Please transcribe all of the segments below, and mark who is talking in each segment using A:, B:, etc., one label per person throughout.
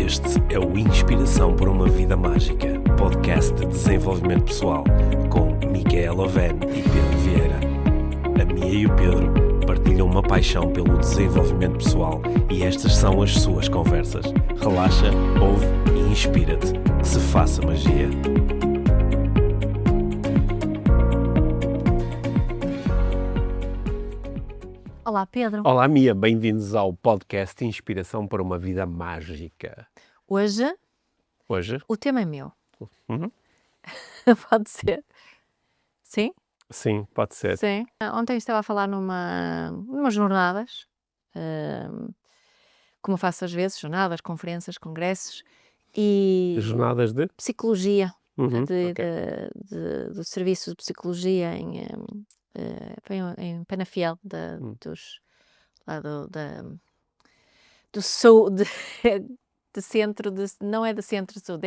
A: Este é o Inspiração para uma Vida Mágica, podcast de desenvolvimento pessoal, com Micaela Oven e Pedro Vieira. A Mia e o Pedro partilham uma paixão pelo desenvolvimento pessoal e estas são as suas conversas. Relaxa, ouve e inspira-te. Que se faça magia.
B: Olá, Pedro.
A: Olá, Mia. Bem-vindos ao podcast Inspiração para uma Vida Mágica.
B: Hoje o tema é meu.
A: Uhum.
B: Pode ser? Sim?
A: Sim, pode ser.
B: Sim. Ontem estava a falar numas jornadas, como eu faço às vezes, jornadas, conferências, congressos, e
A: Jornadas de?
B: psicologia,
A: Uhum,
B: do
A: ok.
B: serviço de psicologia em Penafiel, do centro, não é do centro sul,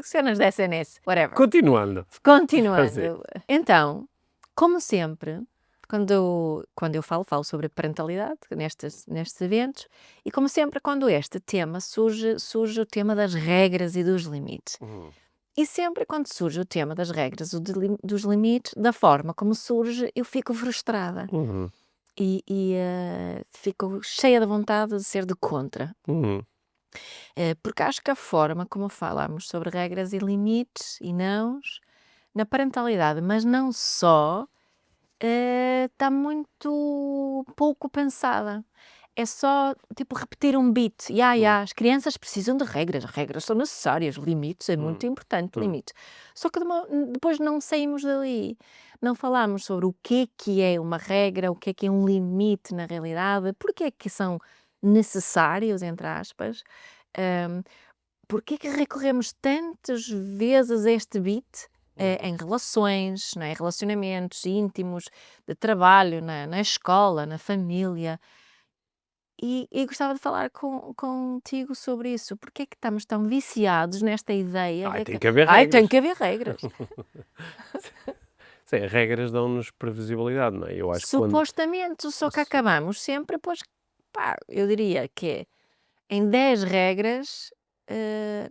B: cenas da SNS, whatever.
A: Continuando.
B: Continuando. Então, como sempre, quando eu falo sobre parentalidade nestes eventos, e como sempre, quando este tema surge o tema das regras e dos limites. E sempre quando surge o tema das regras ou dos limites, da forma como surge, eu fico frustrada.
A: Uhum.
B: E fico cheia de vontade de ser de contra.
A: Uhum.
B: Porque acho que a forma como falamos sobre regras e limites e nãos na parentalidade, mas não só, está muito pouco pensada. É só, tipo, repetir um beat. As crianças precisam de regras são necessárias, limites é muito importante, limites. Só que depois não saímos dali. Não falamos sobre o que é uma regra, o que é um limite na realidade, porque é que são necessários, entre aspas, porque é que recorremos tantas vezes a este beat em relações, não é? Relacionamentos íntimos, de trabalho, na escola, na família. E gostava de falar contigo sobre isso. Porque é que estamos tão viciados nesta ideia?
A: Tem que haver regras.
B: Tem que haver regras.
A: Sim, as regras dão-nos previsibilidade, não é? Eu acho que
B: Supostamente, só que acabamos sempre, pois, eu diria que em 10 regras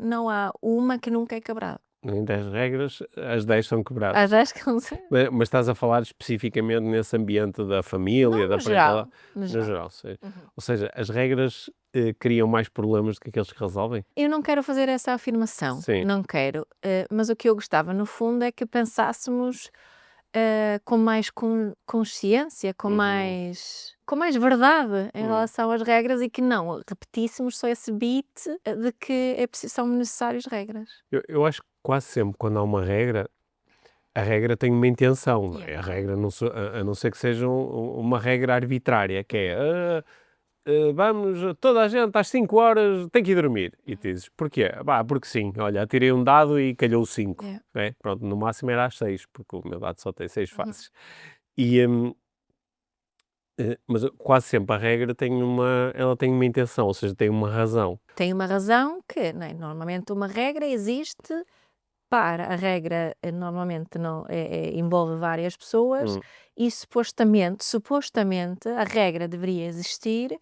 B: não há uma que nunca é quebrada.
A: em 10 regras, as 10 são quebradas.
B: As 10 que não sei.
A: Mas estás a falar especificamente nesse ambiente da família, da
B: No geral.
A: parentalidade? No geral, sim.
B: Uhum.
A: Ou seja, as regras criam mais problemas do que aqueles que resolvem?
B: Eu não quero fazer essa afirmação,
A: Sim.
B: não quero, mas o que eu gostava no fundo é que pensássemos com mais consciência, com mais verdade em relação às regras e que não repetíssemos só esse beat de que são necessárias regras.
A: Eu acho que quase sempre quando há uma regra, a regra tem uma intenção, não é? A regra, a não ser que seja uma regra arbitrária, que é vamos, toda a gente às 5 horas tem que ir dormir. E tu dizes, porquê? Porque sim, olha, tirei um dado e calhou 5. É? Pronto, no máximo era às 6, porque o meu dado só tem 6 faces. Mas quase sempre a regra ela tem uma intenção, ou seja, tem uma razão.
B: Tem uma razão que, não é? Normalmente uma regra existe a regra normalmente não envolve várias pessoas e supostamente a regra deveria existir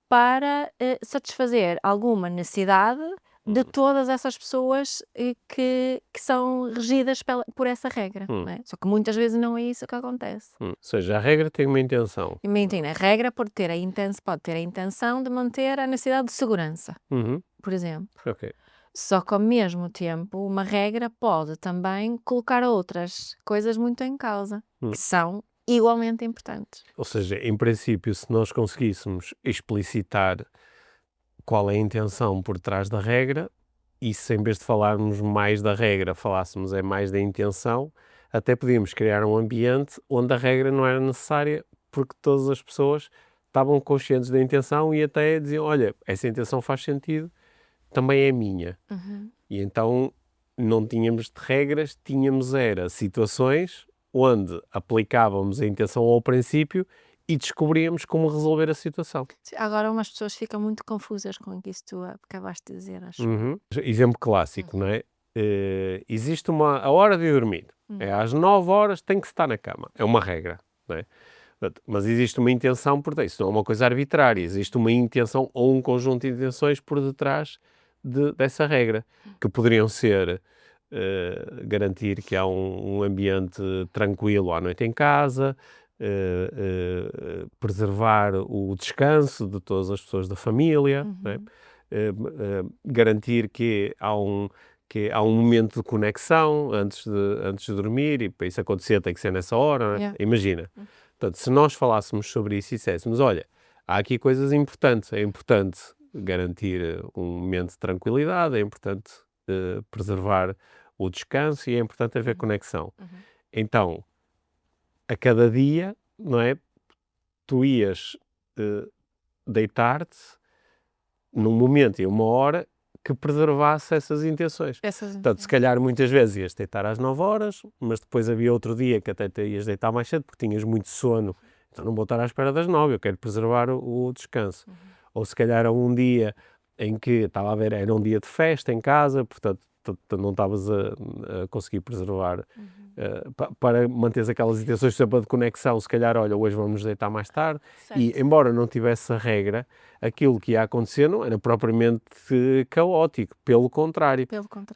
B: para satisfazer alguma necessidade de todas essas pessoas que são regidas por essa regra, não é? Só que muitas vezes não é isso que acontece.
A: Ou seja, a regra tem uma intenção.
B: Imagina, a regra pode ter a intenção de manter a necessidade de segurança, por exemplo.
A: Ok.
B: Só que ao mesmo tempo uma regra pode também colocar outras coisas muito em causa, que são igualmente importantes.
A: Ou seja, em princípio, se nós conseguíssemos explicitar qual é a intenção por trás da regra, e se em vez de falarmos mais da regra, falássemos mais da intenção, até podíamos criar um ambiente onde a regra não era necessária, porque todas as pessoas estavam conscientes da intenção e até diziam, olha, essa intenção faz sentido, também é minha. E então não tínhamos de regras, era situações onde aplicávamos a intenção ao princípio e descobríamos como resolver a situação.
B: Agora umas pessoas ficam muito confusas com o que tu acabaste de dizer, acho.
A: Exemplo clássico, não é? Existe a hora de dormir. É às 9 horas, tem que estar na cama. É uma regra, não é? Mas existe uma intenção por trás. Isso não é uma coisa arbitrária. Existe uma intenção ou um conjunto de intenções por detrás dessa regra, que poderiam ser garantir que há um ambiente tranquilo à noite em casa, preservar o descanso de todas as pessoas da família, não é? Garantir que há um momento de conexão antes de dormir, e para isso acontecer tem que ser nessa hora, não é?
B: Yeah.
A: Imagina. Portanto, se nós falássemos sobre isso e disséssemos, olha, há aqui coisas importantes, é importante garantir um momento de tranquilidade, é importante preservar o descanso e é importante haver conexão. Então, a cada dia, não é? Tu ias deitar-te num momento e uma hora que preservasse essas intenções. Portanto, se calhar muitas vezes ias deitar às 9 horas, mas depois havia outro dia que até te ias deitar mais cedo porque tinhas muito sono. Então não vou estar à espera das 9, eu quero preservar o descanso. Ou se calhar um dia em que, estava a ver, era um dia de festa em casa, portanto não estavas a conseguir preservar para manteres aquelas intenções sempre de conexão, se calhar, olha, hoje vamos deitar mais tarde.
B: Certo.
A: E embora não tivesse a regra, aquilo que ia acontecer não era propriamente caótico, pelo contrário.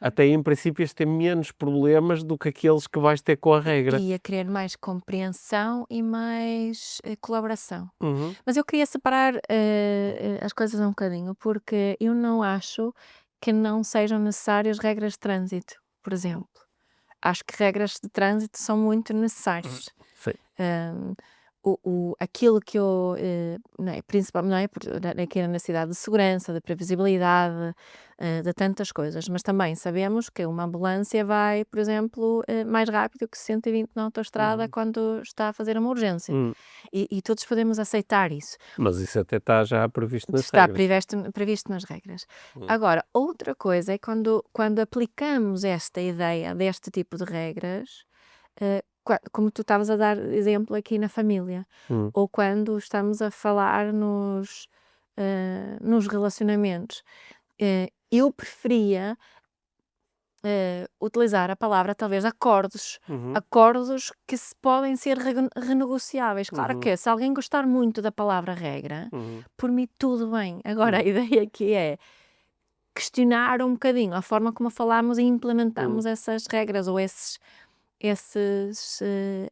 A: Até em princípio ias ter menos problemas do que aqueles que vais ter com a regra.
B: Ia querer mais compreensão e mais colaboração. Mas eu queria separar as coisas um bocadinho, porque eu não acho que não sejam necessárias regras de trânsito, por exemplo. Acho que regras de trânsito são muito necessárias.
A: Sim.
B: Aquilo que eu, não é, principalmente, não é, aqui na cidade, de segurança, de previsibilidade, de tantas coisas, mas também sabemos que uma ambulância vai, por exemplo, mais rápido que 120 na autoestrada quando está a fazer uma urgência. E todos podemos aceitar isso.
A: Mas isso até está já previsto nas
B: Está
A: regras.
B: previsto nas regras. Agora, outra coisa é quando aplicamos esta ideia deste tipo de regras, como tu estavas a dar exemplo aqui na família, ou quando estamos a falar nos relacionamentos. Eu preferia utilizar a palavra talvez acordos que podem ser renegociáveis. Claro que se alguém gostar muito da palavra regra, por mim tudo bem. Agora a ideia aqui é questionar um bocadinho a forma como falamos e implementamos essas regras ou esses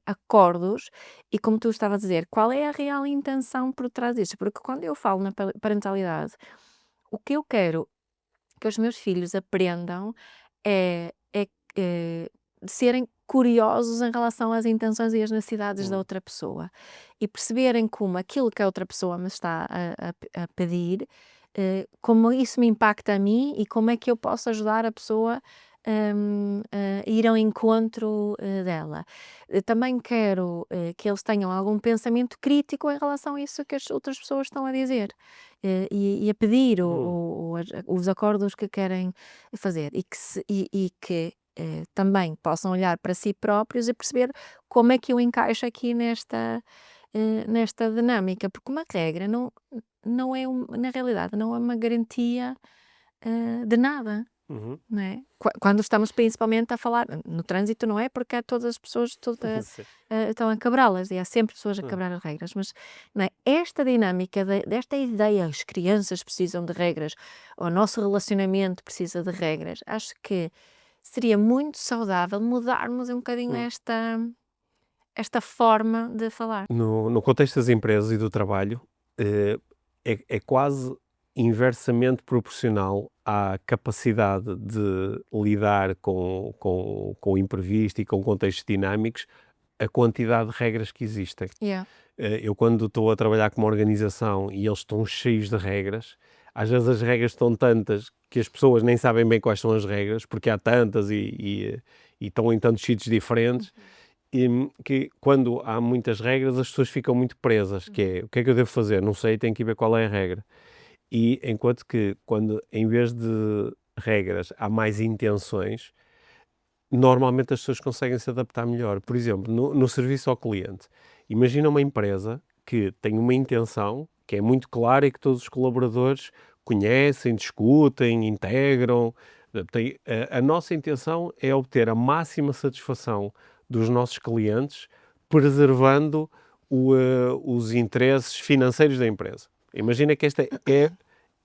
B: acordos, e como tu estavas a dizer, qual é a real intenção por trás disto? Porque quando eu falo na parentalidade, o que eu quero que os meus filhos aprendam é serem curiosos em relação às intenções e às necessidades da outra pessoa, e perceberem como aquilo que a outra pessoa me está a pedir, como isso me impacta a mim e como é que eu posso ajudar a pessoa a ir ao encontro dela. Também quero que eles tenham algum pensamento crítico em relação a isso que as outras pessoas estão a dizer, e a pedir os acordos que querem fazer, e que também possam olhar para si próprios e perceber como é que eu encaixo aqui nesta dinâmica, porque uma regra não é, na realidade, não é uma garantia de nada. Não é? Quando estamos principalmente a falar no trânsito, não é? Porque há todas as pessoas
A: Sim.
B: estão a quebrá-las, e há sempre pessoas a quebrar as regras, mas não é? Esta dinâmica desta ideia, as crianças precisam de regras, o nosso relacionamento precisa de regras, acho que seria muito saudável mudarmos um bocadinho esta forma de falar.
A: No contexto das empresas e do trabalho, é quase inversamente proporcional à capacidade de lidar com o imprevisto e com contextos dinâmicos, a quantidade de regras que existem.
B: Yeah.
A: Eu, quando estou a trabalhar com uma organização e eles estão cheios de regras, às vezes as regras estão tantas que as pessoas nem sabem bem quais são as regras, porque há tantas e estão em tantos sítios diferentes, e que quando há muitas regras as pessoas ficam muito presas, que é, o que é que eu devo fazer? Não sei, tenho que ir ver qual é a regra. E enquanto que quando, em vez de regras, há mais intenções, normalmente as pessoas conseguem se adaptar melhor. Por exemplo, no serviço ao cliente, imagina uma empresa que tem uma intenção que é muito clara e que todos os colaboradores conhecem, discutem, integram. A nossa intenção é obter a máxima satisfação dos nossos clientes, preservando os interesses financeiros da empresa. Imagina que esta é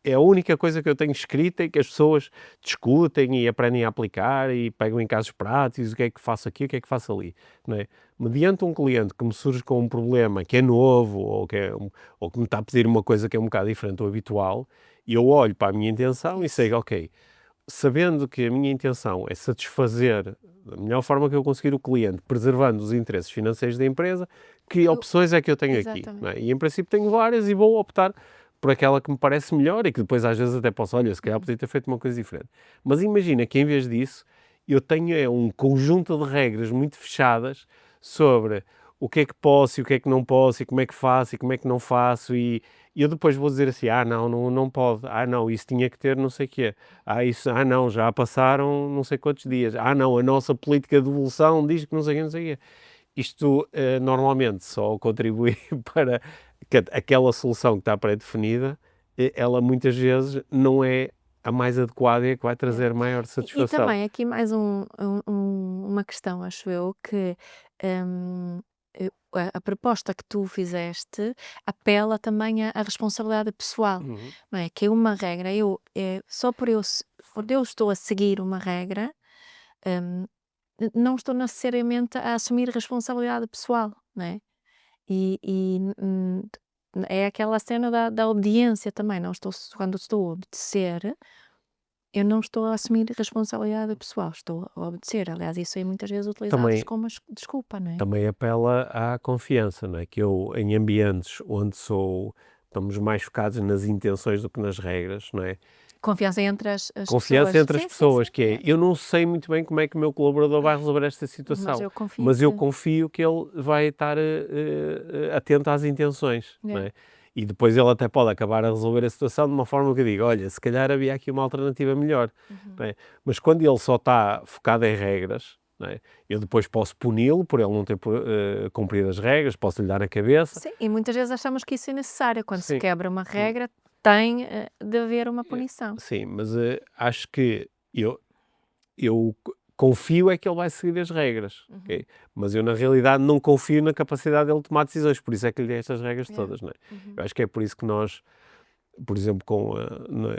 A: é a única coisa que eu tenho escrita e que as pessoas discutem e aprendem a aplicar e pegam em casos práticos, o que é que faço aqui, o que é que faço ali, não é? Mediante um cliente que me surge com um problema que é novo ou que me está a pedir uma coisa que é um bocado diferente do habitual, eu olho para a minha intenção e sei, ok, sabendo que a minha intenção é satisfazer da melhor forma que eu conseguir o cliente, preservando os interesses financeiros da empresa, que opções é que eu tenho aqui, não é?
B: Exatamente.
A: E em princípio tenho várias e vou optar por aquela que me parece melhor e que depois às vezes até posso, olha, se calhar podia ter feito uma coisa diferente. Mas imagina que em vez disso, eu tenho um conjunto de regras muito fechadas sobre o que é que posso e o que é que não posso e como é que faço e como é que não faço e eu depois vou dizer assim, não pode, não, isso tinha que ter não sei o quê, não, já passaram não sei quantos dias, não, a nossa política de devolução diz que não sei o quê, não sei o quê. Isto normalmente só contribui para que aquela solução que está pré-definida, ela muitas vezes não é a mais adequada e a que vai
B: É.
A: trazer maior
B: E
A: satisfação.
B: também aqui mais uma questão, acho eu, que hum, a proposta que tu fizeste apela também à responsabilidade pessoal,
A: Uhum.
B: não é? Que é uma regra, só por eu estou a seguir uma regra, hum, não estou necessariamente a assumir responsabilidade pessoal, não é? E é aquela cena da obediência também, não estou, quando estou a obedecer, eu não estou a assumir responsabilidade pessoal, estou a obedecer. Aliás, isso é muitas vezes utilizado
A: Também,
B: como desculpa, não é?
A: também apela à confiança, não é? Que eu, em ambientes onde estamos mais focados nas intenções do que nas regras, não é?
B: Confiança entre as
A: Confiança
B: pessoas.
A: entre as
B: Sim, sim,
A: pessoas,
B: sim.
A: que é, eu não sei muito bem como é que o meu colaborador vai resolver esta
B: Mas
A: situação,
B: eu confio
A: mas eu
B: que.
A: confio que ele vai estar atento às intenções, não
B: É.
A: é? E depois ele até pode acabar a resolver a situação de uma forma que eu digo, olha, se calhar havia aqui uma alternativa melhor,
B: Uhum.
A: não é? Mas quando ele só está focado em regras, não é? Eu depois posso puni-lo por ele não ter cumprido as regras, posso lhe dar na cabeça,
B: Sim, e muitas vezes achamos que isso é necessário. Quando se
A: sim.
B: quebra uma
A: Hum.
B: regra, tem de haver uma punição.
A: Sim, mas acho que eu confio é que ele vai seguir as regras,
B: Uhum.
A: ok? Mas eu na realidade não confio na capacidade dele de tomar decisões, por isso é que lhe dei estas regras
B: É.
A: todas, não é?
B: Uhum.
A: Eu acho que é por isso que nós, por exemplo, não é,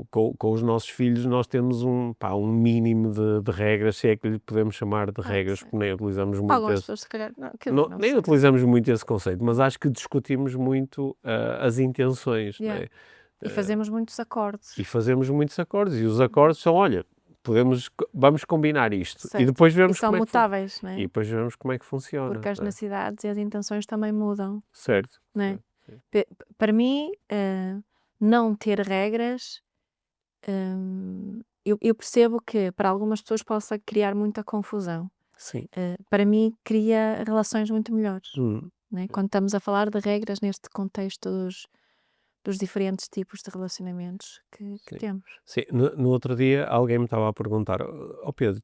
A: com os nossos filhos, nós temos um mínimo de regras, se é que lhe podemos chamar de regras,
B: Sim.
A: porque nem utilizamos muito
B: Algumas pessoas, se calhar, não, quer dizer,
A: não,
B: não
A: nem
B: sei.
A: utilizamos muito esse conceito, mas acho que discutimos muito as intenções, não
B: Yeah.
A: é?
B: E fazemos muitos
A: E
B: acordos.
A: fazemos muitos acordes, e os acordes são, olha, vamos combinar isto, e
B: Certo.
A: depois
B: E
A: vemos
B: são
A: como é que
B: mutáveis, não
A: e
B: é?
A: depois vemos como é que funciona,
B: Porque as
A: não é?
B: necessidades e as intenções também mudam,
A: Certo,
B: não é?
A: certo, sim.
B: Para mim, não ter regras, eu percebo que para algumas pessoas possa criar muita confusão.
A: Sim.
B: Para mim, cria relações muito melhores,
A: Hum,
B: não é? Quando estamos a falar de regras neste contexto dos diferentes tipos de relacionamentos que
A: sim.
B: temos.
A: Sim, no outro dia alguém me estava a perguntar: "Ó Pedro,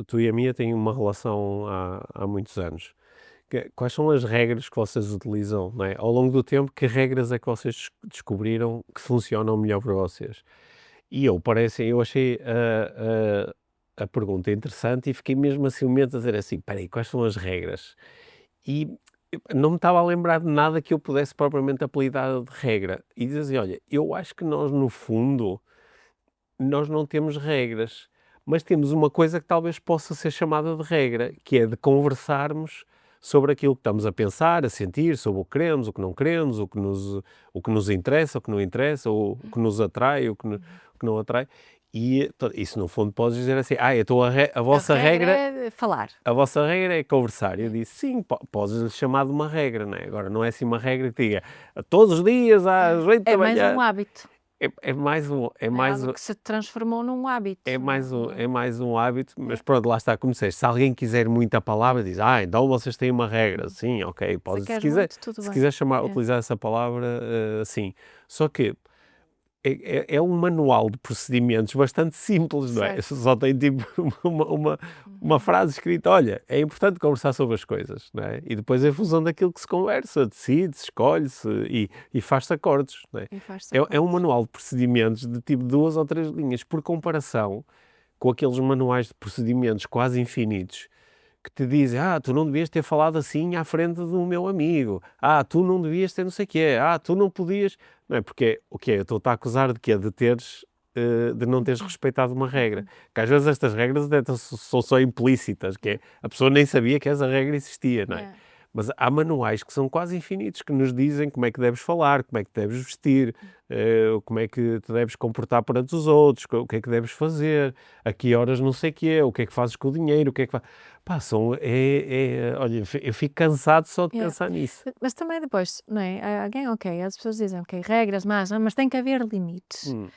A: tu e a Mia têm uma relação há muitos anos. Quais são as regras que vocês utilizam, não é? Ao longo do tempo, que regras é que vocês descobriram que funcionam melhor para vocês?" E eu achei a pergunta interessante e fiquei mesmo assim um momento a dizer assim: "Espera aí, quais são as regras?" E eu não me estava a lembrar de nada que eu pudesse propriamente apelidar de regra. E dizer assim: "Olha, eu acho que nós no fundo, nós não temos regras, mas temos uma coisa que talvez possa ser chamada de regra, que é de conversarmos sobre aquilo que estamos a pensar, a sentir, sobre o que queremos, o que não queremos, o que nos interessa, o que não interessa, o que nos atrai,
B: Uhum.
A: o que não atrai. E isso, no fundo, podes dizer assim: então a
B: A
A: vossa
B: regra
A: regra.
B: é falar.
A: A vossa regra é conversar. Eu
B: É.
A: disse, sim, podes chamar de uma regra, não é? Agora, não é assim uma regra que diga todos os dias às 8
B: É
A: da
B: mais
A: manhã.
B: um hábito,
A: É mais um,
B: é algo que se transformou num hábito.
A: é mais um hábito, mas pronto, lá está, como disseste, se alguém quiser muita palavra, diz, então vocês têm uma regra, sim, ok,
B: Se
A: pode,
B: queres muito, tudo
A: se
B: bem.
A: quiser chamar,
B: É.
A: utilizar essa palavra, sim, só que é um manual de procedimentos bastante simples, não é?
B: Certo.
A: Só tem tipo uma
B: Uhum.
A: frase escrita, olha, é importante conversar sobre as coisas, não é? E depois em função daquilo que se conversa, decide-se, escolhe-se e faz-se acordos, não é?
B: E faz-se
A: É um
B: acordos.
A: manual de procedimentos de tipo 2 ou 3 linhas, por comparação com aqueles manuais de procedimentos quase infinitos que te dizem, tu não devias ter falado assim à frente do meu amigo, tu não devias ter não sei o quê, tu não podias, não é? Porque, o quê? Eu estou-te a acusar de quê? De não teres respeitado uma regra. Que às vezes estas regras até são só implícitas, que é, a pessoa nem sabia que essa regra existia, não é?
B: Yeah.
A: Mas há manuais que são quase infinitos, que nos dizem como é que deves falar, como é que deves vestir, como é que te deves comportar perante os outros, o que é que deves fazer, a que horas não sei o que é que fazes com o dinheiro, o que é que fazes... Pá, olha, eu fico cansado só de
B: Yeah.
A: pensar nisso.
B: Mas também depois, não é? Há alguém, ok, as pessoas dizem, ok, regras, mas tem que haver limites.
A: Hum,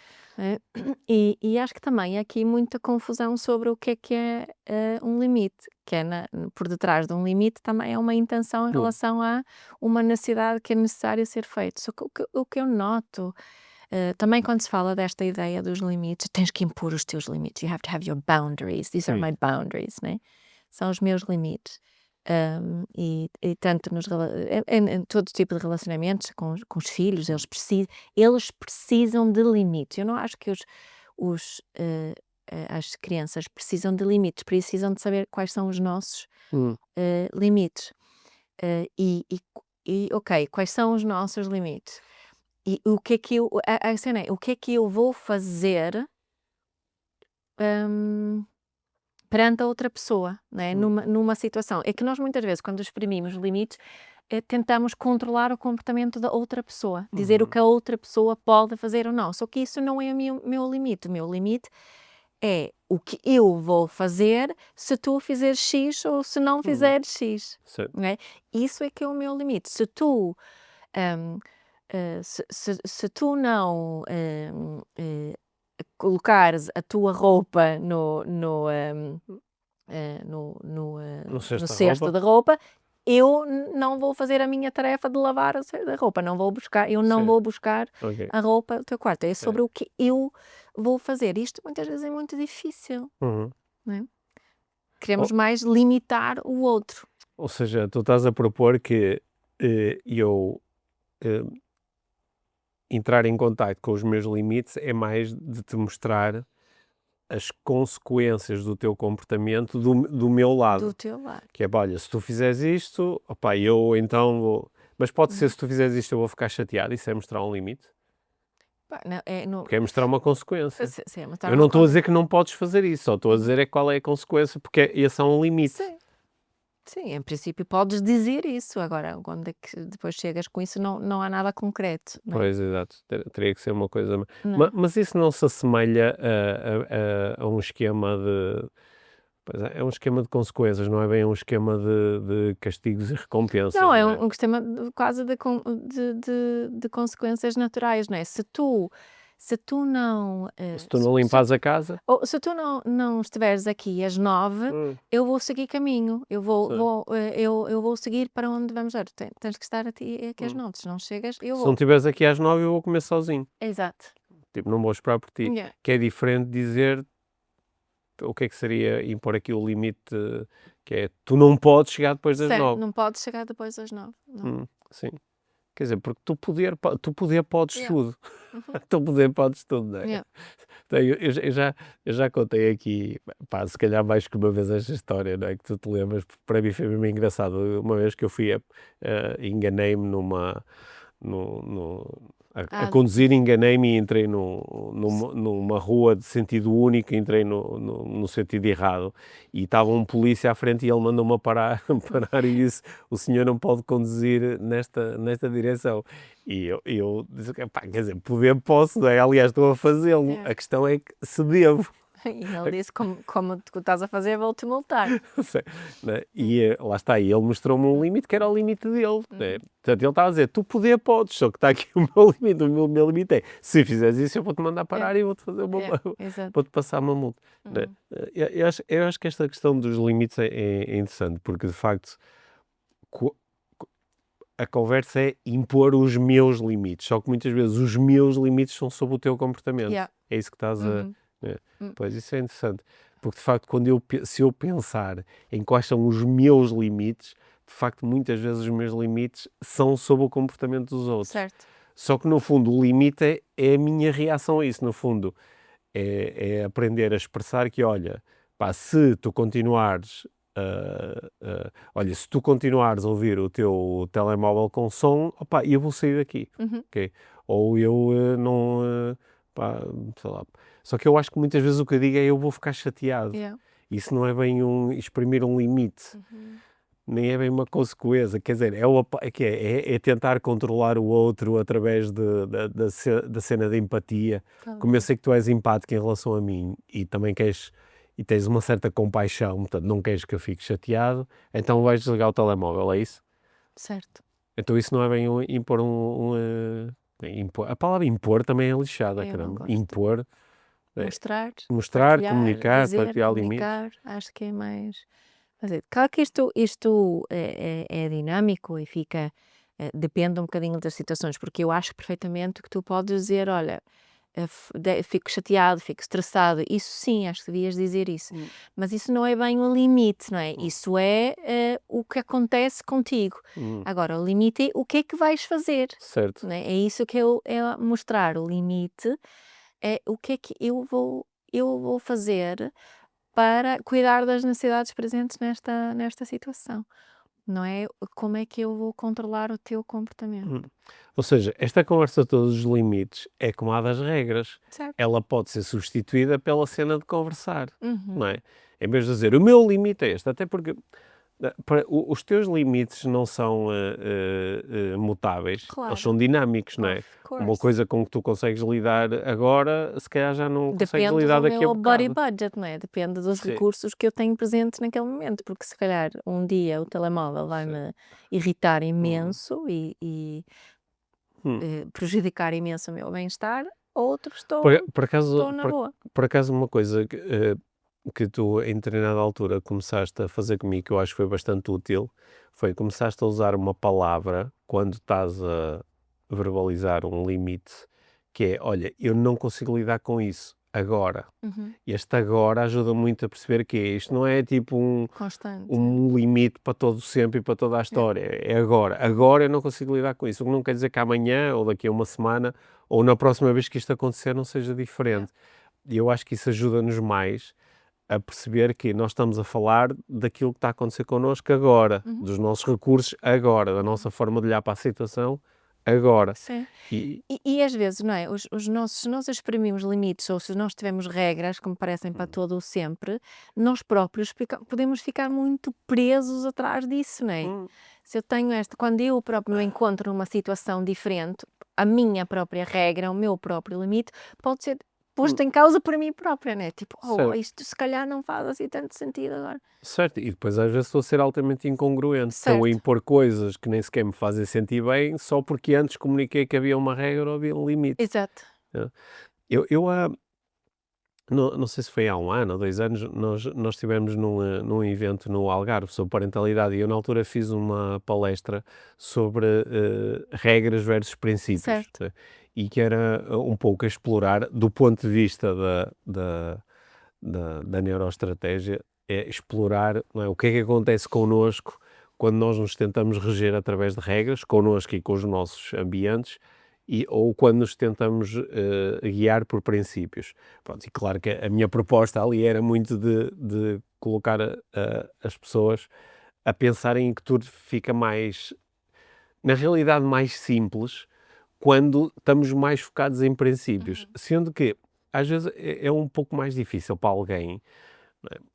B: E acho que também há aqui muita confusão sobre o que é um limite, que é por detrás de um limite também é uma intenção em
A: hum,
B: relação a uma necessidade que é necessário ser feito. Só que o que eu noto, também quando se fala desta ideia dos limites, tens que impor os teus limites, you have to have your boundaries, these are
A: sim,
B: my boundaries, né? São os meus limites. E tanto em todo tipo de relacionamentos com os filhos, eles precisam de limites. Eu não acho que as crianças precisam de limites, precisam de saber quais são os nossos
A: hum,
B: limites. Ok, quais são os nossos limites? E o que é que a cena é, o que é que eu vou fazer hum, perante a outra pessoa, né?
A: hum,
B: Numa situação. É que nós muitas vezes, quando exprimimos limites, tentamos controlar o comportamento da outra pessoa, dizer o
A: uhum,
B: que a outra pessoa pode fazer ou não. Só que isso não é o meu limite. O meu limite é o que eu vou fazer se tu fizeres X ou se não
A: hum,
B: fizeres X.
A: certo,
B: Não é? Isso é que é o meu limite. Se tu, hum, se tu não colocares a tua roupa
A: não sei
B: no
A: esta
B: cesto
A: roupa,
B: da roupa, eu não vou fazer a minha tarefa de lavar o cesto da roupa, eu não
A: sim,
B: vou buscar
A: ok,
B: a roupa do teu quarto, é
A: sim,
B: sobre o que eu vou fazer. Isto muitas vezes é muito difícil,
A: uhum.
B: não é? Queremos
A: Ou,
B: mais limitar o outro.
A: ou seja, tu estás a propor que eu eh, entrar em contacto com os meus limites é mais de te mostrar as consequências do teu comportamento do meu
B: Do
A: lado.
B: teu lado.
A: Que é, pá, olha, se tu fizeres isto, opá, eu então vou... Mas pode ser,
B: Uhum.
A: se tu fizeres isto, eu vou ficar chateado. Isso é mostrar um limite.
B: Pá, não, é, no,
A: Porque é mostrar uma consequência.
B: se mostrar
A: Eu não
B: uma
A: estou a
B: coisa.
A: dizer que não podes fazer isso, só estou a
B: Uhum.
A: dizer é qual é a consequência, porque esse é um limite.
B: Sim. Sim, em princípio podes dizer isso, agora quando é que depois chegas com isso não há nada concreto, não é?
A: Pois, exato. Teria que ser uma coisa...
B: Não.
A: Mas isso não se assemelha a um esquema de... Pois é um esquema de consequências, não é bem um esquema de castigos e recompensas,
B: Não, é
A: não é?
B: um sistema quase de consequências naturais, não é? Se tu não,
A: Se tu não limpares a casa...
B: se tu não estiveres aqui às 9,
A: Hum,
B: eu vou seguir caminho, eu vou
A: sim.
B: vou, eu vou seguir para onde vamos ver, tens que estar aqui às
A: Hum.
B: 9, se não chegas, eu
A: Se não
B: vou.
A: estiveres aqui às 9, eu vou comer sozinho.
B: Exato.
A: Tipo, não vou esperar por ti.
B: Yeah.
A: Que é diferente de dizer o que é que seria impor aqui o limite, que é tu não podes chegar depois das
B: Certo,
A: 9.
B: não podes chegar depois às 9, não.
A: Sim. Quer dizer, porque tu poder podes
B: Yeah.
A: tudo.
B: Uhum.
A: Tu poder podes tudo, não é?
B: Yeah.
A: Então, eu já contei aqui, pá, se calhar mais que uma vez esta história, não é? Que tu te lembras, porque para mim foi mesmo engraçado. Uma vez que eu fui, enganei-me a
B: Ah,
A: conduzir, enganei-me e entrei numa rua de sentido único, entrei no sentido errado e estava um polícia à frente e ele mandou-me a parar, parar e disse, o senhor não pode conduzir nesta direção. E eu disse, pá, quer dizer, poder posso, não é? Aliás, estou a fazê-lo.
B: yeah.
A: A questão é que se devo.
B: E ele disse, como tu estás a fazer, vou-te multar.
A: Sei, né? E lá está, e ele mostrou-me um limite que era o limite dele, né? Portanto, ele estava a dizer, tu poder podes, só que está aqui o meu limite, o meu limite é, se fizeres isso eu vou-te mandar parar
B: Yeah.
A: e vou-te fazer
B: Yeah. Exato.
A: vou-te passar uma multa, né?
B: Uhum.
A: Eu acho que esta questão dos limites é interessante, porque de facto co- a conversa é impor os meus limites, só que muitas vezes os meus limites são sobre o teu comportamento,
B: Yeah.
A: é isso que estás a...
B: Uhum.
A: né?
B: Hum.
A: Pois, isso é interessante, porque de facto se eu pensar em quais são os meus limites, de facto muitas vezes os meus limites são sobre o comportamento dos outros.
B: Certo.
A: Só que no fundo o limite é a minha reação a isso, no fundo é aprender a expressar que olha, pá, se tu continuares olha, se tu continuares a ouvir o teu telemóvel com som, opá, eu vou sair daqui,
B: Uhum.
A: ok? Ou eu não, pá, sei lá. Só que eu acho que muitas vezes o que eu digo é eu vou ficar chateado.
B: Yeah.
A: Isso não é bem exprimir um limite,
B: Uhum.
A: nem é bem uma consequência, quer dizer, é tentar controlar o outro através da cena da empatia. Como eu
B: Talvez.
A: sei que tu és empático em relação a mim e também queres, e tens uma certa compaixão, portanto não queres que eu fique chateado, então vais desligar o telemóvel, é isso?
B: Certo.
A: Então isso não é bem impor a palavra impor também é lixada,
B: Eu não
A: caramba.
B: gosto.
A: Impor, é,
B: Mostrar,
A: mostrar,
B: partilhar,
A: comunicar,
B: dizer,
A: partilhar limites.
B: comunicar, acho que é mais fazer. Claro que isto é dinâmico e fica, depende um bocadinho das situações, porque eu acho perfeitamente que tu podes dizer, olha, fico chateado, fico estressado, isso sim, acho que devias dizer isso,
A: Hum,
B: mas isso não é bem um limite, não é?
A: hum,
B: Isso é o que acontece contigo.
A: hum,
B: Agora, o limite é o que é que vais fazer,
A: certo.
B: não é? É isso que é mostrar o limite, é o que é que eu vou fazer para cuidar das necessidades presentes nesta situação, não é? Como é que eu vou controlar o teu comportamento?
A: Hum. Ou seja, esta conversa de todos os limites é como a das regras.
B: Certo.
A: Ela pode ser substituída pela cena de conversar, não
B: Uhum.
A: é? Em vez de dizer o meu limite é este, até porque os teus limites não são mutáveis, eles
B: Claro,
A: são dinâmicos, não é?
B: of
A: Uma
B: course.
A: coisa com que tu consegues lidar agora, se calhar já não consegues
B: Depende
A: lidar
B: do
A: daqui a
B: meu body
A: bocado.
B: budget, não é? Depende dos
A: Sim,
B: recursos que eu tenho presente naquele momento, porque se calhar um dia o telemóvel
A: sim.
B: vai-me irritar
A: Hum,
B: imenso e,
A: hum.
B: prejudicar imenso o meu bem-estar, outro
A: Por,
B: estou
A: por acaso,
B: estou na
A: por,
B: boa.
A: por acaso, uma coisa que tu, em determinada altura, começaste a fazer comigo, que eu acho que foi bastante útil, foi começaste a usar uma palavra quando estás a verbalizar um limite, que é, olha, eu não consigo lidar com isso agora.
B: Uhum.
A: Este agora ajuda muito a perceber que isto não é tipo
B: Constante.
A: um limite para todo sempre e para toda a
B: É.
A: história. É agora. Agora eu não consigo lidar com isso. O que não quer dizer que amanhã, ou daqui a uma semana, ou na próxima vez que isto acontecer, não seja
B: É.
A: diferente. E eu acho que isso ajuda-nos mais a perceber que nós estamos a falar daquilo que está a acontecer connosco agora,
B: Uhum.
A: dos nossos recursos agora, da nossa forma de olhar para a situação agora.
B: Sim.
A: E,
B: E às vezes, não é? Os nossos, se nós exprimimos limites ou se nós tivermos regras que me parecem para todo o sempre, nós próprios podemos ficar muito presos atrás disso, não é?
A: hum,
B: Se eu tenho esta, quando eu próprio me encontro numa situação diferente, a minha própria regra, o meu próprio limite, pode ser
A: hum,
B: posto em causa por mim própria, né? Tipo, oh,
A: certo.
B: isto se calhar não faz assim tanto sentido agora.
A: Certo, e depois às vezes estou a ser altamente incongruente. Estou a
B: Certo,
A: impor coisas que nem sequer me fazem sentir bem, só porque antes comuniquei que havia uma regra ou havia um limite.
B: exato.
A: Né? Não sei se foi há um ano ou 2 anos, nós estivemos num evento no Algarve sobre parentalidade e eu na altura fiz uma palestra sobre regras versus princípios,
B: Certo.
A: né? E que era um pouco a explorar do ponto de vista da neuroestratégia, é explorar, não é, o que é que acontece connosco quando nós nos tentamos reger através de regras, connosco e com os nossos ambientes, ou quando nos tentamos guiar por princípios. Pronto, e claro que a minha proposta ali era muito de colocar as pessoas a pensarem em que tudo fica mais, na realidade, mais simples quando estamos mais focados em princípios.
B: Uhum.
A: Sendo que às vezes é um pouco mais difícil para alguém. Não é?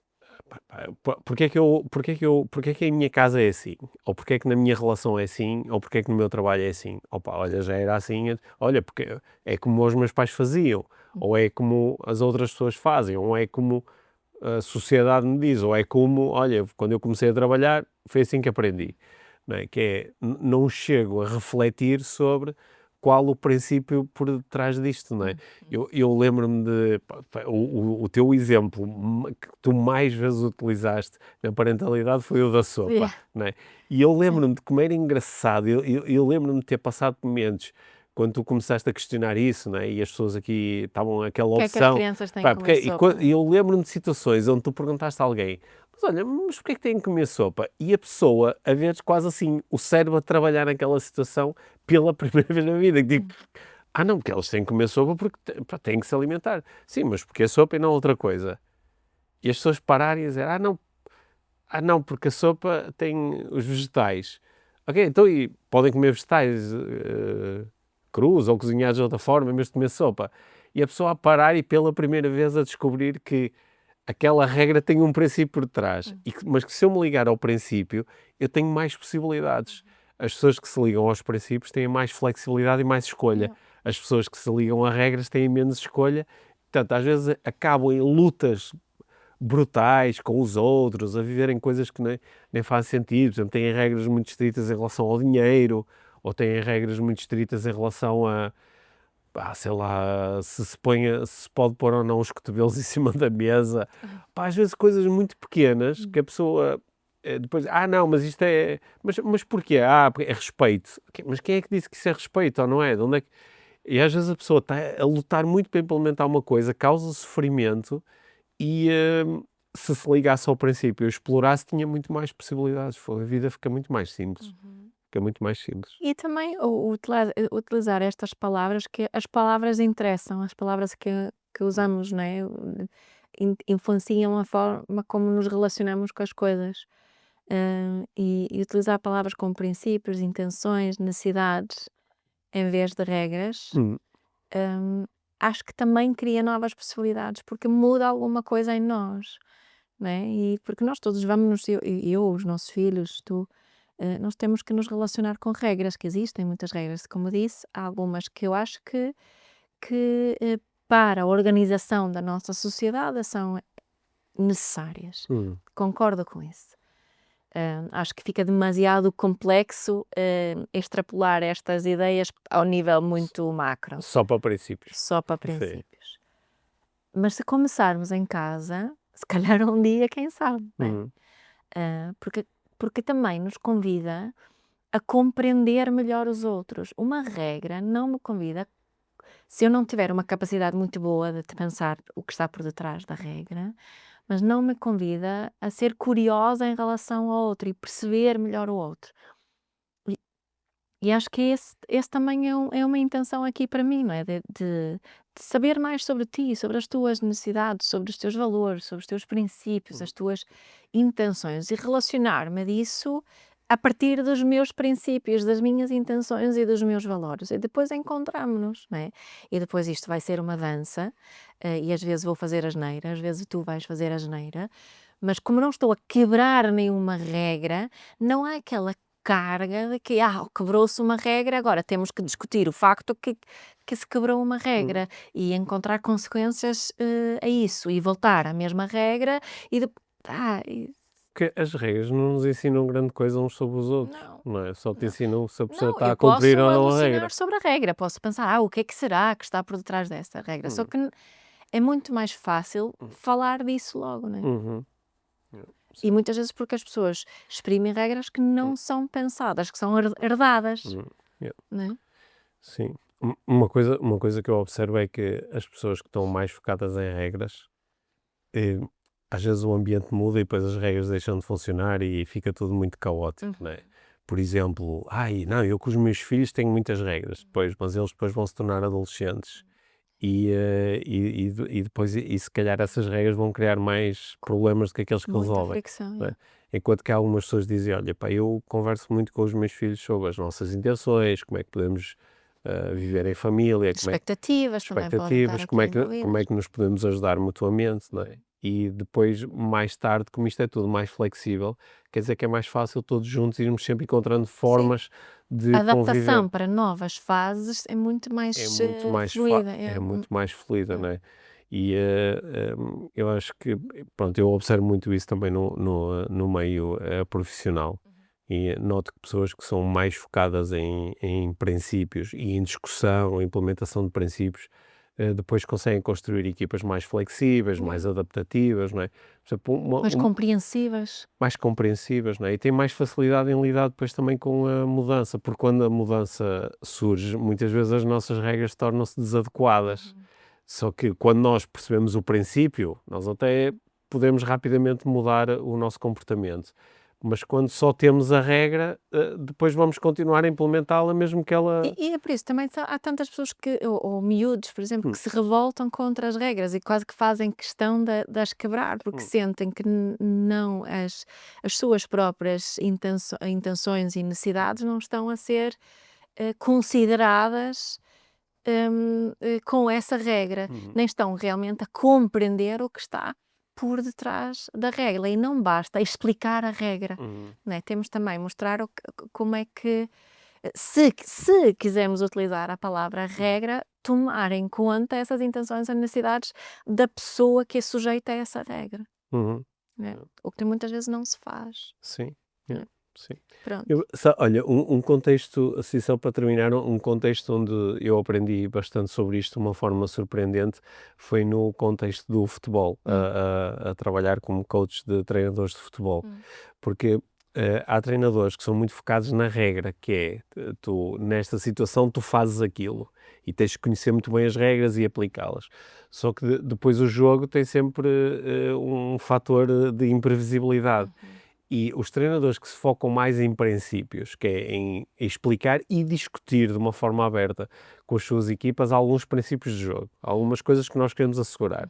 A: Porque é que a minha casa é assim? Ou porque é que na minha relação é assim? Ou porque é que no meu trabalho é assim? Opa, olha, já era assim, olha, porque é como os meus pais faziam, ou é como as outras pessoas fazem, ou é como a sociedade me diz, ou é como, olha, quando eu comecei a trabalhar, foi assim que aprendi, não é? Que é, não chego a refletir sobre qual o princípio por detrás disto, não é?
B: Uhum.
A: Eu lembro-me de, o teu exemplo que tu mais vezes utilizaste na parentalidade foi o da
B: Yeah.
A: sopa, não é? E eu lembro-me de como era engraçado, eu lembro-me de ter passado momentos quando tu começaste a questionar isso, não é? E as pessoas aqui estavam aquela
B: O que é que as
A: opção.
B: crianças têm que
A: Pá,
B: comer sopa, né?
A: e eu lembro-me de situações onde tu perguntaste a alguém, mas olha, mas porquê é que têm que comer sopa? E a pessoa, a ver quase assim, o cérebro a trabalhar naquela situação pela primeira vez na vida, que digo,
B: Hum.
A: ah não, porque elas têm que comer sopa porque pá, têm que se alimentar. Sim, mas porque é sopa e não outra coisa. E as pessoas pararem e dizer, ah não, não, porque a sopa tem os vegetais. Ok, então e podem comer vegetais crus ou cozinhados de outra forma, em vez de comer sopa. E a pessoa a parar e pela primeira vez a descobrir que aquela regra tem um princípio por trás. Mas que se eu me ligar ao princípio, eu tenho mais possibilidades. As pessoas que se ligam aos princípios têm mais flexibilidade e mais escolha.
B: Yeah.
A: As pessoas que se ligam a regras têm menos escolha. Portanto, às vezes acabam em lutas brutais com os outros, a viverem coisas que nem fazem sentido. Por exemplo, têm regras muito estritas em relação ao dinheiro, ou têm regras muito estritas em relação a, sei lá, se se pode pôr ou não os cotovelos em cima da mesa. Às vezes coisas muito pequenas que a pessoa depois, não, mas isto é... Mas porquê? Porque é respeito. Mas quem é que disse que isso é respeito ou não é? De onde é que... E às vezes a pessoa está a lutar muito para implementar uma coisa, causa sofrimento e se ligasse ao princípio e explorasse, tinha muito mais possibilidades. A vida fica muito mais simples. Fica muito mais simples.
B: E também utilizar estas palavras, que as palavras interessam, as palavras que usamos, não é? Influenciam a forma como nos relacionamos com as coisas. E utilizar palavras como princípios, intenções, necessidades, em vez de regras,
A: Hum,
B: acho que também cria novas possibilidades, porque muda alguma coisa em nós, não é? E porque nós todos vamos, eu, os nossos filhos, tu, nós temos que nos relacionar com regras, que existem muitas regras, como disse, há algumas que eu acho que para a organização da nossa sociedade são necessárias.
A: hum.
B: Concordo com isso. Acho que fica demasiado complexo extrapolar estas ideias ao nível muito macro,
A: Só para princípios.
B: só para
A: Sim.
B: princípios. Mas se começarmos em casa, se calhar um dia, quem sabe, não é?
A: Hum.
B: Porque também nos convida a compreender melhor os outros. Uma regra não me convida, se eu não tiver uma capacidade muito boa de pensar o que está por detrás da regra, mas não me convida a ser curiosa em relação ao outro e perceber melhor o outro. E acho que esse também é uma intenção aqui para mim, não é? De saber mais sobre ti, sobre as tuas necessidades, sobre os teus valores, sobre os teus princípios, as tuas intenções e relacionar-me disso a partir dos meus princípios, das minhas intenções e dos meus valores. E depois encontramos-nos, não é? E depois isto vai ser uma dança, e às vezes vou fazer asneira, às vezes tu vais fazer asneira, mas como não estou a quebrar nenhuma regra, não há aquela carga de que quebrou-se uma regra, agora temos que discutir o facto que se quebrou uma regra e encontrar consequências a isso e voltar à mesma regra e
A: Porque as regras não nos ensinam grande coisa uns sobre os outros,
B: não.
A: não é? Só te ensinam se a pessoa
B: Não,
A: está
B: eu
A: a cumprir
B: posso
A: ou não a regra.
B: alucinar sobre a regra, posso pensar, o que é que será que está por detrás dessa regra? Só que é muito mais fácil falar disso logo, não é?
A: Uhum.
B: E muitas vezes porque as pessoas exprimem regras que não são pensadas, que são herdadas,
A: Yeah.
B: não é?
A: Sim. Uma coisa que eu observo é que as pessoas que estão mais focadas em regras, eh, às vezes o ambiente muda e depois as regras deixam de funcionar e fica tudo muito caótico, não é? Por exemplo, não, eu com os meus filhos tenho muitas regras, depois, mas eles depois vão se tornar adolescentes e depois, se calhar essas regras vão criar mais problemas do que aqueles que
B: Muita
A: resolvem.
B: fricção,
A: Não é? Enquanto que algumas pessoas dizem, olha, pá, eu converso muito com os meus filhos sobre as nossas intenções, como é que podemos viver em família,
B: expectativas também podem estar aqui
A: como é
B: envolvidas.
A: que nos podemos ajudar mutuamente, não é? E depois, mais tarde, como isto é tudo mais flexível, quer dizer que é mais fácil todos juntos irmos sempre encontrando formas de
B: A
A: conviver.
B: adaptação para novas fases é muito mais fluida.
A: É muito mais fluida, não é? E eu acho que, pronto, eu observo muito isso também no meio profissional e noto que pessoas que são mais focadas em princípios e em discussão, implementação de princípios, depois conseguem construir equipas mais flexíveis, mais adaptativas, não é? Por exemplo,
B: mais compreensivas.
A: mais compreensivas, não é? E têm mais facilidade em lidar depois também com a mudança, porque quando a mudança surge, muitas vezes as nossas regras tornam-se desadequadas. Só que quando nós percebemos o princípio, nós até podemos rapidamente mudar o nosso comportamento. Mas quando só temos a regra, depois vamos continuar a implementá-la, mesmo que ela...
B: E é por isso, também há tantas pessoas ou miúdos, por exemplo, que se revoltam contra as regras e quase que fazem questão de as quebrar, porque sentem que não as suas próprias intenções e necessidades não estão a ser consideradas com essa regra, nem estão realmente a compreender o que está por detrás da regra. E não basta explicar a regra, né? Temos também mostrar como é que, se quisermos utilizar a palavra regra, tomar em conta essas intenções e necessidades da pessoa que é sujeita a essa regra, né? O que muitas vezes não se faz.
A: Sim,
B: né?
A: sim.
B: Pronto.
A: Olha, um contexto, assim só para terminar, um contexto onde eu aprendi bastante sobre isto de uma forma surpreendente foi no contexto do futebol, a trabalhar como coach de treinadores de futebol, porque há treinadores que são muito focados na regra, que é, tu, nesta situação, tu fazes aquilo e tens de conhecer muito bem as regras e aplicá-las. Só que depois o jogo tem sempre um fator de imprevisibilidade. E os treinadores que se focam mais em princípios, que é em explicar e discutir de uma forma aberta com as suas equipas alguns princípios de jogo, algumas coisas que nós queremos assegurar.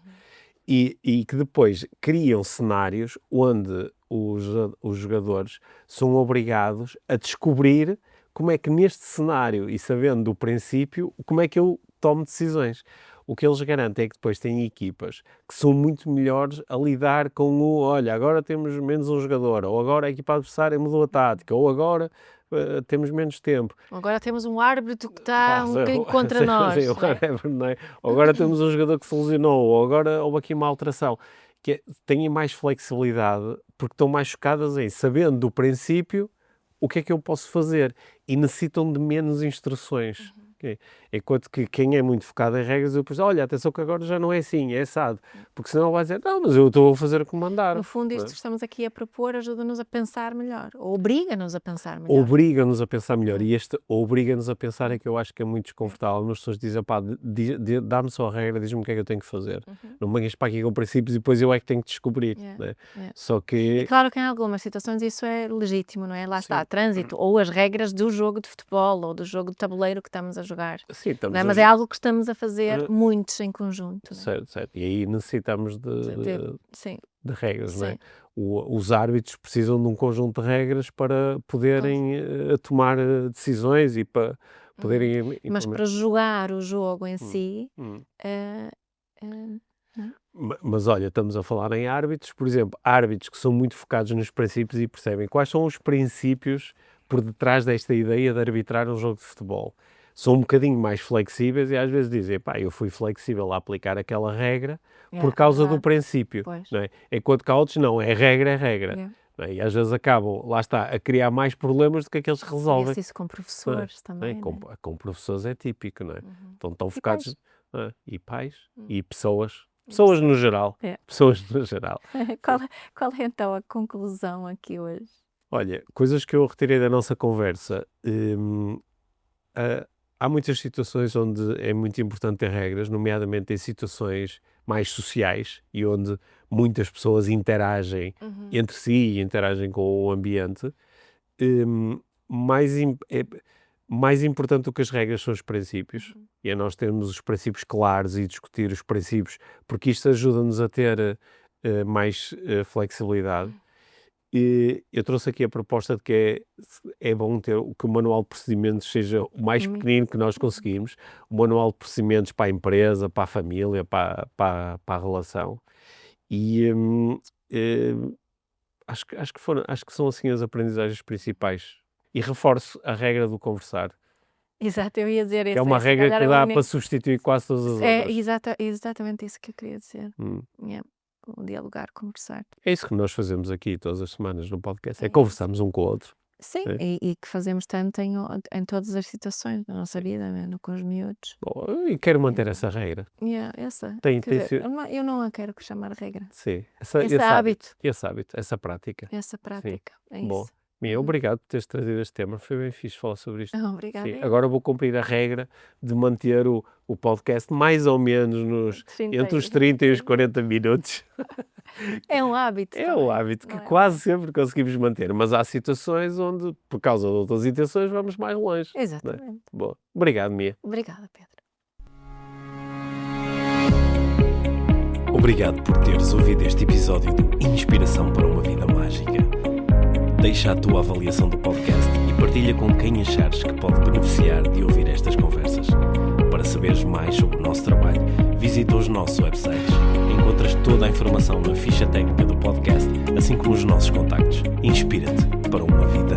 A: E que depois criam cenários onde os jogadores são obrigados a descobrir como é que neste cenário, e sabendo do princípio, como é que eu tomo decisões. O que eles garantem é que depois têm equipas que são muito melhores a lidar com olha, agora temos menos um jogador, ou agora a equipa adversária mudou a tática, ou agora temos menos tempo.
B: Agora temos um árbitro que está um bocadinho contra nós.
A: Não é? Ou agora temos um jogador que se lesionou, ou agora houve aqui uma alteração. Que têm mais flexibilidade, porque estão mais focadas em, sabendo do princípio, o que é que eu posso fazer, e necessitam de menos instruções. Okay. Enquanto que quem é muito focado em regras, eu penso, olha, atenção que agora já não é assim, é assado. Porque senão ele vai dizer, não, mas eu estou a fazer o que mandaram.
B: No fundo, isto que estamos aqui a propor ajuda-nos a pensar melhor, ou obriga-nos a pensar melhor.
A: Obriga-nos a pensar melhor, e este obriga-nos a pensar é que eu acho que é muito desconfortável. As pessoas dizem, pá, dá-me só a regra, diz-me o que é que eu tenho que fazer. Não venhas para aqui com princípios e depois eu é que tenho que descobrir. Né? Só que...
B: E claro que em algumas situações isso é legítimo, não é? Lá está, trânsito, ou as regras do jogo de futebol, ou do jogo de tabuleiro que estamos a jogar.
A: Sim,
B: não é? Mas é algo que estamos a fazer muitos em conjunto.
A: Certo, certo. E aí necessitamos de regras,
B: Sim.
A: não é? Os árbitros precisam de um conjunto de regras para poderem tomar decisões e para poderem...
B: Mas para jogar o jogo em si...
A: Mas olha, estamos a falar em árbitros, por exemplo, árbitros que são muito focados nos princípios e percebem quais são os princípios por detrás desta ideia de arbitrar um jogo de futebol. São um bocadinho mais flexíveis e às vezes dizem, pá, eu fui flexível a aplicar aquela regra por causa do princípio. Não é? Enquanto que há outros não, é regra. Não é? E às vezes acabam, lá está, a criar mais problemas do que aqueles que resolvem.
B: E isso com professores também.
A: Com professores é típico, não é? Estão focados... E pais e pessoas no geral. Pessoas no geral.
B: Qual é então a conclusão aqui hoje?
A: Olha, coisas que eu retirei da nossa conversa. Há muitas situações onde é muito importante ter regras, nomeadamente em situações mais sociais e onde muitas pessoas interagem entre si e interagem com o ambiente. Mais importante do que as regras são os princípios, e é nós termos os princípios claros e discutir os princípios, porque isto ajuda-nos a ter mais flexibilidade. E eu trouxe aqui a proposta de que é bom ter que o manual de procedimentos seja o mais pequenino que nós conseguimos, o manual de procedimentos para a empresa, para a família, para a relação. E acho que são assim as aprendizagens principais. E reforço a regra do conversar.
B: Exato, eu ia dizer isso.
A: Que é uma regra que dá para substituir quase todas as outras.
B: É exatamente isso que eu queria dizer. O dialogar, conversar.
A: É isso que nós fazemos aqui todas as semanas no podcast, é conversarmos um com o outro.
B: Sim, e que fazemos tanto em todas as situações da nossa vida, mesmo com os miúdos.
A: E quero manter essa regra.
B: Eu não a quero chamar regra.
A: Sim.
B: Esse hábito.
A: Esse hábito, essa prática.
B: Essa prática, é
A: Bom.
B: isso.
A: Mia, obrigado por teres trazido este tema, foi bem fixe falar sobre isto.
B: Obrigada.
A: Agora vou cumprir a regra de manter o podcast mais ou menos entre os 30 e os 40 minutos.
B: É um hábito
A: É
B: também,
A: um hábito que
B: não é?
A: quase sempre conseguimos manter, mas há situações onde, por causa de outras intenções, vamos mais longe. Não é?
B: Exatamente.
A: Boa. Obrigado, Mia.
B: Obrigada, Pedro.
C: Obrigado por teres ouvido este episódio do Inspiração para uma Vida Mágica. Deixa a tua avaliação do podcast e partilha com quem achares que pode beneficiar de ouvir estas conversas. Para saberes mais sobre o nosso trabalho, visita os nossos websites. Encontras toda a informação na ficha técnica do podcast, assim como os nossos contactos. Inspira-te para uma vida